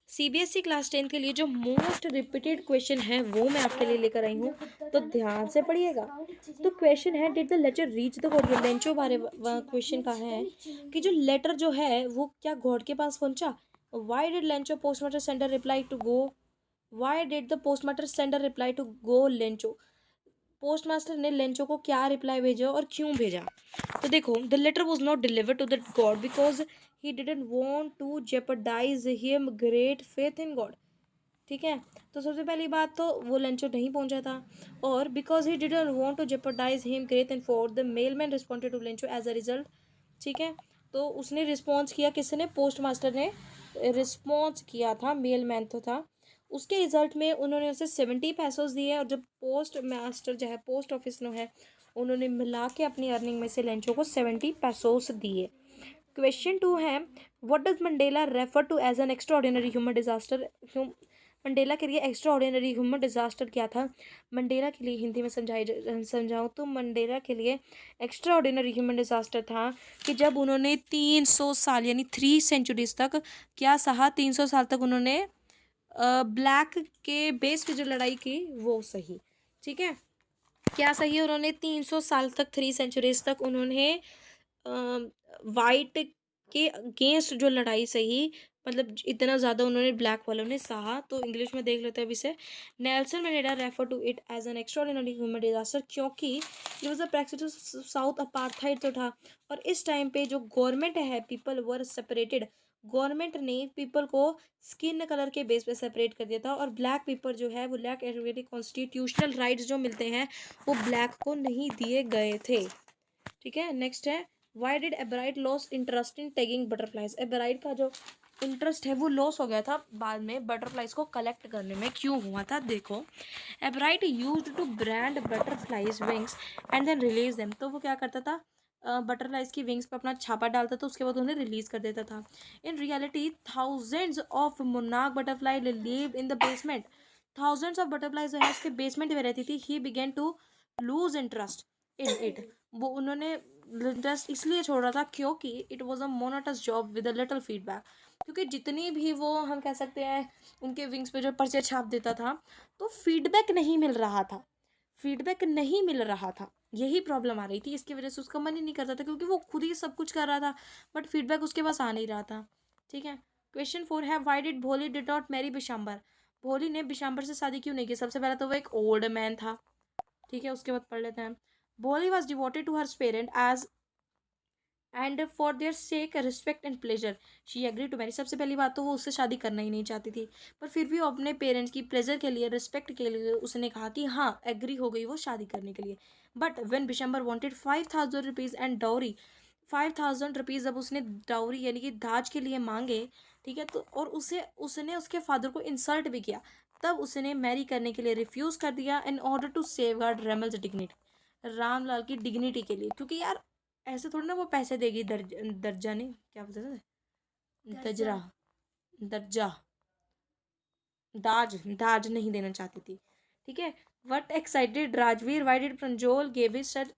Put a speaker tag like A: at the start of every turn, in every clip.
A: CBSE class 10 के लिए जो मोस्ट रिपीटेड क्वेश्चन है वो मैं आपके लिए लेकर आई हूँ, तो ध्यान से पढ़िएगा। तो क्वेश्चन है, did the letter reach the God? ये लेंचो बारे क्वेश्चन का है कि जो लेटर जो है वो क्या गॉड के पास पहुंचा? Why did Lencho postmaster sender reply to go? Why did the postmaster sender reply to go Lencho? Postmaster ने लेंचो को क्या रिप्लाई भेजा और क्यों भेजा? तो देखो, the letter was not delivered to the God because he didn't want to jeopardize him great faith in God. ठीक है, तो सबसे पहली बात तो वो लेंचो नहीं पहुंचा था, और because he didn't want to jeopardize him great and for the mailman responded to Lencho as a result. ठीक है, तो उसने रिस्पॉन्स किया, किसने? पोस्ट मास्टर ने रिस्पॉन्स किया था, मेलमैन तो था। उसके रिजल्ट में उन्होंने उसे 70 पैसोज दिए, और जब पोस्ट मास्टर जो है पोस्ट ऑफिस में है, उन्होंने मिला के अपनी अर्निंग में से लेंचो को 70 पैसोज दिए। क्वेश्चन 2 है, what does Mandela refer to as an extraordinary human disaster? Mandela के लिए एक्स्ट्रा ऑर्डिनरी ह्यूमन डिजास्टर क्या था? मंडेला के लिए हिंदी में समझाऊँ तो मंडेला के लिए एक्स्ट्रा ऑर्डिनरी ह्यूमन डिजास्टर था कि जब उन्होंने 300 साल यानी 3 सेंचुरीज तक क्या सहा, 300 साल तक उन्होंने ब्लैक के बेस पे जो लड़ाई की वो सही। ठीक है, क्या सही है? उन्होंने 300 साल तक, 3 सेंचुरीज तक उन्होंने वाइट के अगेंस्ट जो लड़ाई सही, मतलब इतना ज़्यादा उन्होंने ब्लैक वालों ने सहा। तो इंग्लिश में देख लेते हैं अब इसे। Nelson Mandela refer to it as an extraordinary human disaster क्योंकि it was a practice South apartheid तो था, और इस टाइम पे जो गवर्नमेंट है, पीपल वर सेपरेटेड। गवर्नमेंट ने पीपल को स्किन कलर के बेस पे सेपरेट कर दिया था, और ब्लैक पीपल जो है वो ब्लैक कॉन्स्टिट्यूशनल राइट्स जो मिलते हैं वो ब्लैक को नहीं दिए गए थे। ठीक है, नेक्स्ट है, why did एब्राइट loss interest in tagging butterflies? एब्राइट का जो इंटरेस्ट है वो लॉस हो गया था बाद में बटरफ्लाइज को कलेक्ट करने में। क्यों हुआ था? देखो, Ebright used to brand butterflies wings and then release them. तो वो क्या करता था? बटरफ्लाइज की विंग्स पे अपना छापा डालता था, उसके बाद उन्हें रिलीज कर देता था। In reality thousands of monarch butterfly live in the basement. Thousands of butterflies जो है उसके बेसमेंट में रहती थी। He began to lose interest in it. वो उन्होंने इंटरेस्ट इसलिए छोड़ रहा था क्योंकि it was a monotonous job with a little feedback. क्योंकि जितनी भी वो, हम कह सकते हैं, उनके विंग्स पे जो पर्चे छाप देता था तो फीडबैक नहीं मिल रहा था, फीडबैक नहीं मिल रहा था। यही प्रॉब्लम आ रही थी, इसकी वजह से उसका मन ही नहीं करता था, क्योंकि वो खुद ही सब कुछ कर रहा था बट फीडबैक उसके पास आ नहीं रहा था। ठीक है, क्वेश्चन 4 है, वाई डिड भोली डिड नॉट मैरी बिशाम्बर? भोली ने बिशाम्बर से शादी क्यों नहीं की? सबसे पहले तो वो एक ओल्ड मैन था। ठीक है, उसके बाद पढ़ लेते हैं। Bolly was devoted to her parents as and for their sake respect and pleasure she agreed to marry। सबसे पहली बात तो वो उससे शादी करना ही नहीं चाहती थी, पर फिर भी वो अपने पेरेंट्स की प्लेजर के लिए, रिस्पेक्ट के लिए उसने कहा कि हाँ, एग्री हो गई वो शादी करने के लिए। But when Bishambar wanted 5,000 rupees and dowry, 5,000 rupees जब उसने डाउरी यानी कि दाज के लिए मांगे, ठीक है, तो और उसने उसके फादर को इंसल्ट भी किया, तब उसने मैरी करने के लिए रिफ्यूज़ कर दिया in order to safeguard Ramlal's dignity, Ramlal की डिग्निटी के लिए। क्योंकि यार ऐसे थोड़ी ना वो पैसे देगी, दर्जा नहीं, क्या बोलते थे, दजरा, दर्जा, दाज, दाज नहीं देना चाहती थी। ठीक है, what excited Rajveer, why did Pranjol gave his sir,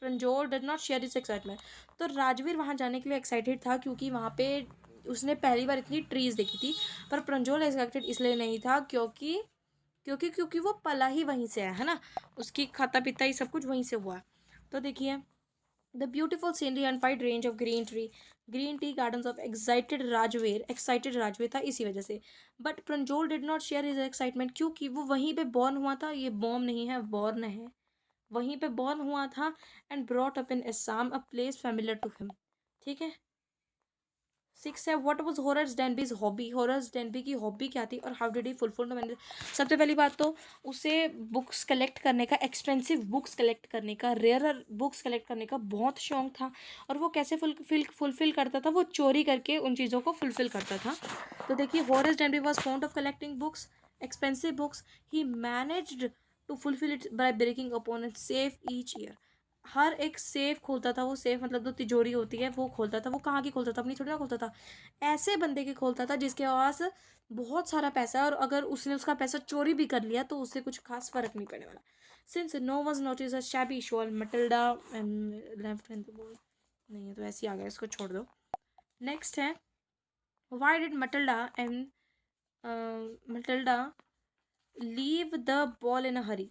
A: Pranjol did not share his excitement? तो राजवीर वहाँ जाने के लिए एक्साइटेड था क्योंकि वहाँ पे उसने पहली बार इतनी ट्रीज देखी थी, पर प्रंजोल एक्साइटेड इसलिए नहीं था क्योंकि क्योंकि वो पला ही वहीं से है ना, उसकी खाता पीता ही सब कुछ वहीं से हुआ। तो देखिए, the beautiful scenery and wide range of green tea gardens of excited Rajveer था इसी वजह से। But Pranjol did not share his excitement क्योंकि वो वहीं पे बॉर्न हुआ था, ये बॉम नहीं है, बॉर्न है, वहीं पे बॉर्न हुआ था। And brought up in Assam, a place familiar to him. ठीक है, 6 है, what was Horace Denby's hobby? Horace Denby की हॉबी क्या थी और हाउ डिड ही फुलफिल? मैंने सबसे पहली बात तो उसे बुक्स कलेक्ट करने का, एक्सपेंसिव बुक्स कलेक्ट करने का, रेयर बुक्स कलेक्ट करने का बहुत शौक था। और वो कैसे फुलफिल करता था? वो चोरी करके उन चीज़ों को फुलफिल करता था। तो देखिए, Horace Denby was fond of collecting books, expensive books. He managed to fulfil it by breaking open and safe each year. हर एक सेफ खोलता था वो, सेफ मतलब जो तिजोरी होती है वो खोलता था। वो कहाँ की खोलता था? अपनी थोड़ी ना खोलता था, ऐसे बंदे की खोलता था जिसके पास बहुत सारा पैसा है, और अगर उसने उसका पैसा चोरी भी कर लिया तो उससे कुछ खास फर्क नहीं पड़ने वाला। Since no was notice a shabby shawl Matilda left hand, नहीं है तो ऐसे ही आ गया, इसको छोड़ दो। नेक्स्ट है, why did Matilda leave the ball in a hurry,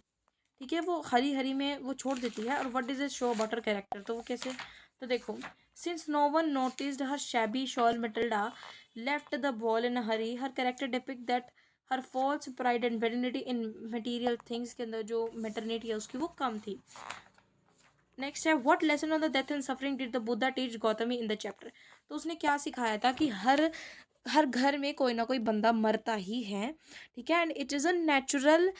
A: ठीक है, वो हरी हरी में वो छोड़ देती है। और what is it show about her character, तो वो कैसे, तो देखो, since no one noticed her shabby shawl Matilda left the ball in a hurry, her character depict that her false pride and vanity in material things, के अंदर जो maternity है उसकी वो कम थी। नेक्स्ट है, what lesson on the death and suffering did the Buddha teach Gautami in the chapter, तो उसने क्या सिखाया था कि हर हर घर में कोई ना कोई बंदा मरता ही है, ठीक है, and it is a natural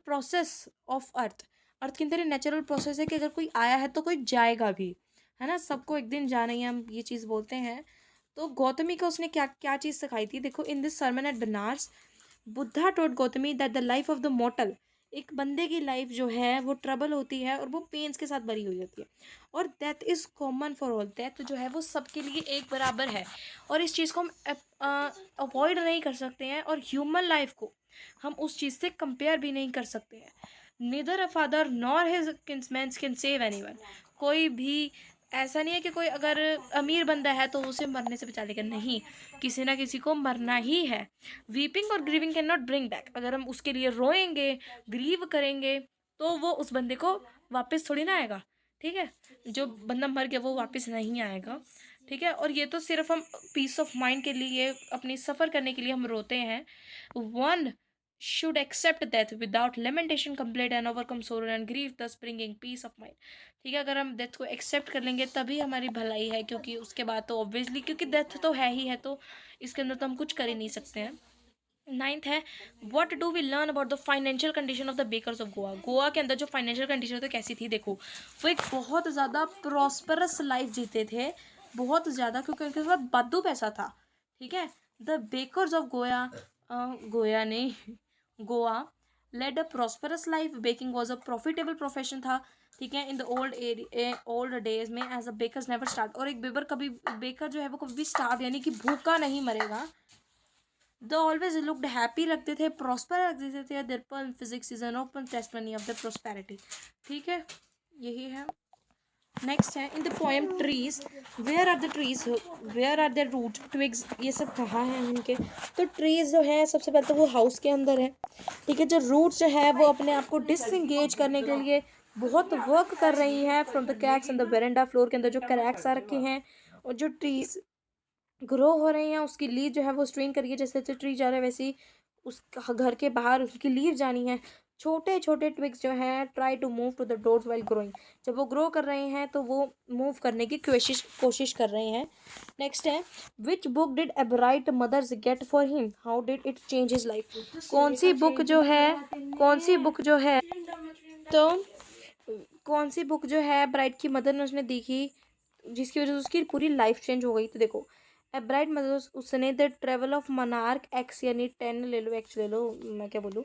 A: process of earth के अंदर नेचुरल प्रोसेस है कि अगर कोई आया है तो कोई जाएगा भी, है ना, सबको एक दिन जाना ही, हम ये चीज़ बोलते हैं। तो गौतमी को उसने क्या क्या चीज़ सिखाई थी, देखो, in this sermon at Benares Buddha taught Gautami that the life of the mortal, एक बंदे की लाइफ जो है वो ट्रबल होती है और वो पेन्स के साथ भरी हुई होती है, और death is common for all, death जो है वो सबके लिए एक बराबर है, और इस चीज़ को हम अवॉइड नहीं कर सकते हैं, और ह्यूमन लाइफ को हम उस चीज़ से कंपेयर भी नहीं कर सकते हैं। Neither a father nor his kinsman can save anyone, कोई भी ऐसा नहीं है कि कोई अगर अमीर बंदा है तो उसे मरने से बचा लेगा, नहीं, किसी ना किसी को मरना ही है। वीपिंग और grieving can not bring back, अगर हम उसके लिए रोएंगे, ग्रीव करेंगे, तो वो उस बंदे को वापस थोड़ी ना आएगा, ठीक है, जो बंदा मर गया वो वापस नहीं आएगा, ठीक है। और ये तो सिर्फ हम पीस ऑफ माइंड के लिए, अपनी सफ़र करने के लिए हम रोते हैं। One should accept death without lamentation, complaint and overcome sorrow and grief, thus bringing peace of mind, ठीक है, अगर हम डेथ को एक्सेप्ट कर लेंगे तभी हमारी भलाई है, क्योंकि उसके बाद तो ऑब्वियसली, क्योंकि डेथ तो है ही है, तो इसके अंदर तो हम कुछ कर ही नहीं सकते हैं। नाइन्थ है, what do we learn about the financial condition of the bakers of Goa, Goa के अंदर जो फाइनेंशियल कंडीशन तो कैसी थी, देखो, वो एक बहुत ज़्यादा प्रॉस्परस लाइफ जीते थे, बहुत ज़्यादा, क्योंकि उनके पास बादू पैसा था, ठीक है। द बेकर्स ऑफ गोया नहीं Goa led a prosperous life, baking was a profitable profession था, ठीक है, इन द ओल्ड डेज में, as a bakers never start, और एक बेकर जो है वो कभी भी स्टार्व यानी कि भूखा नहीं मरेगा। द ऑलवेज लुक्ड हैप्पी लगते थे, प्रॉस्पर लगते थे, their pearl physics is an open testimony of the prosperity, ठीक है, यही है। नेक्स्ट है, in the poem trees, where are the root twigs, ये सब कहाँ हैं उनके, तो ट्रीज जो है सबसे पहले तो वो हाउस के अंदर है, ठीक है, जो रूट्स जो है वो अपने आप को डिसंगेज करने के लिए बहुत वर्क कर रही हैं from the cracks in the veranda floor, के अंदर जो क्रैक्स आ रखे हैं, और जो ट्रीज ग्रो हो रही हैं उसकी लीव जो है वो स्ट्रेन करिए, जैसे जैसे ट्री जा रहा है वैसे ही उस घर के बाहर उसकी लीव जानी है। छोटे छोटे ट्विग्स जो हैं try to move to the doors while growing, जब वो ग्रो कर रहे हैं तो वो मूव करने की कोशिश कर रहे हैं। नेक्स्ट है, which book did Ebright mothers get for him, how did it change his life, कौन सी बुक जो है कौन सी बुक जो है तो कौन सी बुक जो है ब्राइट की मदर ने उसने देखी जिसकी वजह से उसकी पूरी लाइफ चेंज हो गई, तो देखो, ए ब्राइट मदर, उसने the travel of menarche x यानी 10 ले लो, एक्स ले लो, मैं क्या बोलूँ,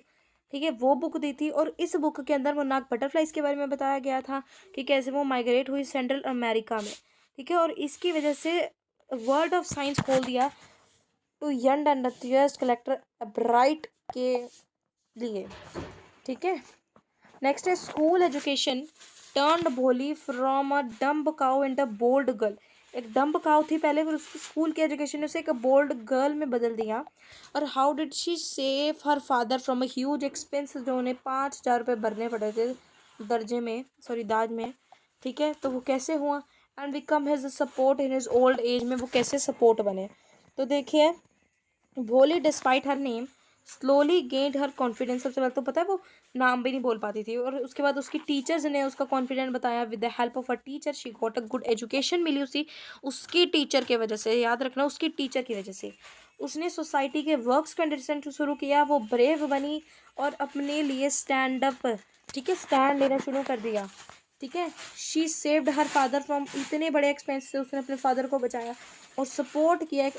A: ठीक है, वो बुक दी थी, और इस बुक के अंदर मोनार्क बटरफ्लाइज के बारे में बताया गया था कि कैसे वो माइग्रेट हुई सेंट्रल अमेरिका में, ठीक है, और इसकी वजह से वर्ल्ड ऑफ साइंस खोल दिया to young and enthusiast collector bright के लिए, ठीक है। नेक्स्ट है, school education turned Bholi from a dumb cow and a bold girl, एक डम्ब काउ थी पहले, फिर उसकी स्कूल की एजुकेशन ने उसे एक बोल्ड गर्ल में बदल दिया। और how did she save her father from a huge expense, जो उन्हें 5,000 रुपये भरने पड़े थे दाज में, ठीक है, तो वो कैसे हुआ, and become his support in his old age में वो कैसे सपोर्ट बने, तो देखिए, Bholi despite her name slowly gained her confidence, सबसे पहले तो पता है वो नाम भी नहीं बोल पाती थी, और उसके बाद उसकी टीचर्स ने उसका कॉन्फिडेंट बताया, with the help of a teacher she got a good education मिली उसकी टीचर की वजह से, याद रखना, उसकी टीचर की वजह से उसने सोसाइटी के वर्क्स कंडीशन शुरू किया, वो ब्रेव बनी और अपने लिए स्टैंड अप, ठीक है, स्टैंड लेना शुरू कर दिया, ठीक है। She saved her father from, इतने बड़े एक्सपेंस से उसने अपने फादर को बचाया और सपोर्ट किया एक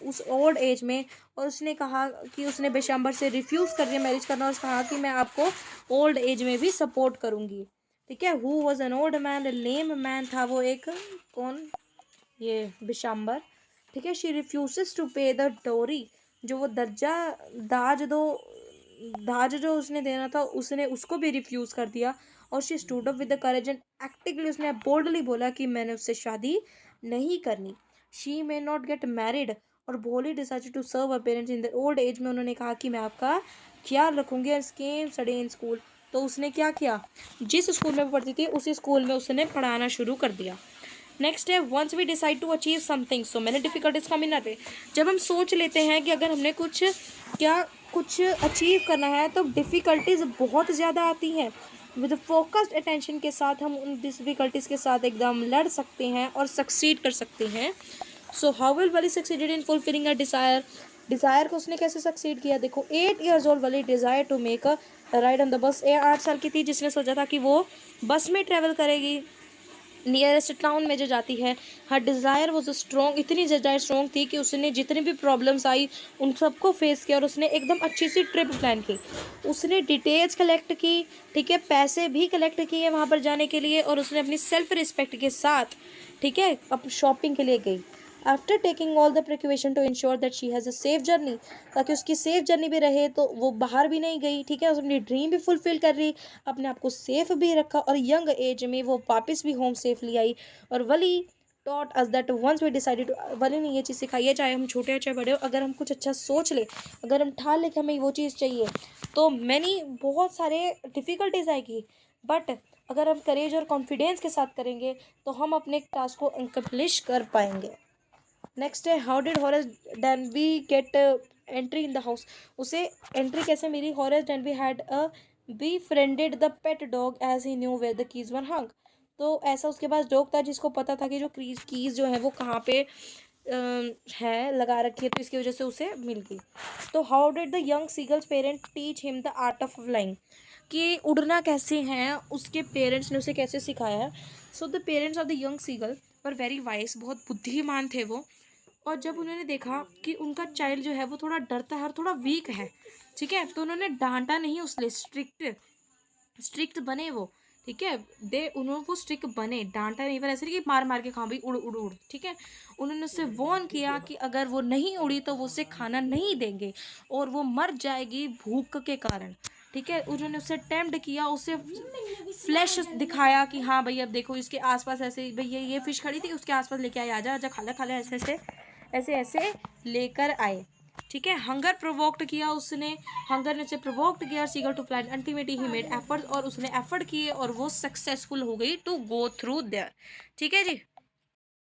A: उस ओल्ड एज में, और उसने कहा कि उसने बेशंबर से रिफ्यूज़ कर दिया मैरिज करना, और कहा कि मैं आपको ओल्ड एज में भी सपोर्ट करूँगी, ठीक है। Who was an old man, lame man था वो एक, कौन, ये बिशंबर, ठीक है। शी रिफ्यूज़ टू पे द डोरी, जो वो दाज दो दाज जो उसने देना था उसने उसको भी रिफ्यूज़ कर दिया, और she stood up with the courage and actively, उसने बोल्डली बोला कि मैंने उससे शादी नहीं करनी। She may not get married और Bholi decided to serve a parents in the old age में उन्होंने कहा कि मैं आपका ख्याल रखूँगी और स्कीम स्टडी इन स्कूल। तो उसने क्या किया, जिस स्कूल में वो पढ़ती थी उसी स्कूल में उसने पढ़ाना शुरू कर दिया। नेक्स्ट है once we decide to achieve something so many difficulties come in our way. जब हम सोच लेते हैं कि अगर हमने कुछ अचीव करना है तो डिफ़िकल्टीज बहुत ज़्यादा आती हैं। विद फोकस्ड अटेंशन के साथ हम उन डिफ़िकल्टीज़ के साथ एकदम लड़ सकते हैं और सक्सीड कर सकते हैं। So how will Valli succeeded in fulfilling a desire. Desire को उसने कैसे सक्सीड किया, देखो 8 years old Valli desire to make a ride on the bus. 8 साल की थी जिसने सोचा था कि वो बस में ट्रैवल करेगी नियरेस्ट टाउन में जो जाती है। हर डिज़ायर वॉज स्ट्रॉन्ग, इतनी डिज़ायर स्ट्रॉन्ग थी कि उसने जितनी भी प्रॉब्लम्स आई उन सबको फेस किया और उसने एकदम अच्छी सी ट्रिप प्लान की। उसने डिटेल्स कलेक्ट की, ठीक है, पैसे भी कलेक्ट किए वहाँ पर जाने के लिए और उसने अपनी सेल्फ रिस्पेक्ट के साथ, ठीक है, अब शॉपिंग के लिए गई। After taking all the precaution to ensure that she has a safe journey, ताकि उसकी सेफ जर्नी भी रहे, तो वो बाहर भी नहीं गई, ठीक है, उसने अपनी ड्रीम भी फुलफिल कर रही, अपने आप को सेफ भी रखा और यंग एज में वो वापस भी होम सेफली आई। और Valli taught us that once we decided, Valli ने ये चीज़ सिखाई है, चाहे हम छोटे हो चाहे बड़े हो, अगर हम कुछ अच्छा सोच ले, अगर हम ठान ले कि हमें वो चीज़ चाहिए, तो मैनी बहुत सारे डिफ़िकल्टीज आएगी, बट अगर हम करेज और कॉन्फिडेंस के साथ करेंगे तो हम अपने टास्क को अकम्प्लिश कर पाएंगे। नेक्स्ट है how did Horace Denby get entry in the house. उसे एंट्री कैसे मिली, Horace Denby had a befriended the pet dog as he knew where the keys were hung. तो ऐसा उसके पास डॉग था जिसको पता था कि जो कीज जो है वो कहाँ पे है लगा रखी है, तो इसकी वजह से उसे मिल गई। तो how did the young seagulls parent teach him the art of flying, कि उड़ना कैसे हैं उसके पेरेंट्स ने उसे कैसे सिखाया है। So the parents of the young seagull पर वेरी वाइज, बहुत बुद्धिमान थे वो। और जब उन्होंने देखा कि उनका चाइल्ड जो है वो थोड़ा डरता है और थोड़ा वीक है, ठीक है, तो उन्होंने डांटा नहीं, उसने स्ट्रिक्ट बने वो, ठीक है, दे उन्होंने वो स्ट्रिक्ट बने, डांटा नहीं, पर ऐसे नहीं कि मार मार के खाओ भाई उड़ उड़ उड़, ठीक है, उन्होंने उससे वॉर्न किया कि अगर वो नहीं उड़ी तो वो उसे खाना नहीं देंगे और वो मर जाएगी भूख के कारण, ठीक है। उन्होंने उसे टेम्प्ट किया, उसे फ्लैश दिखाया कि हाँ भाई अब देखो इसके आसपास ऐसे, भाई ये फिश खड़ी थी उसके आसपास लेके आए, आजा आजा खा ले ऐसे ऐसे लेकर आए, ठीक है। हंगर प्रोवोक्ड किया उसने, हंगर ने उसे प्रोवोक्ड किया seagull to plan, ultimately he made effort, और उसने एफर्ट किए और वो सक्सेसफुल हो गई टू गो थ्रू देयर, ठीक है जी।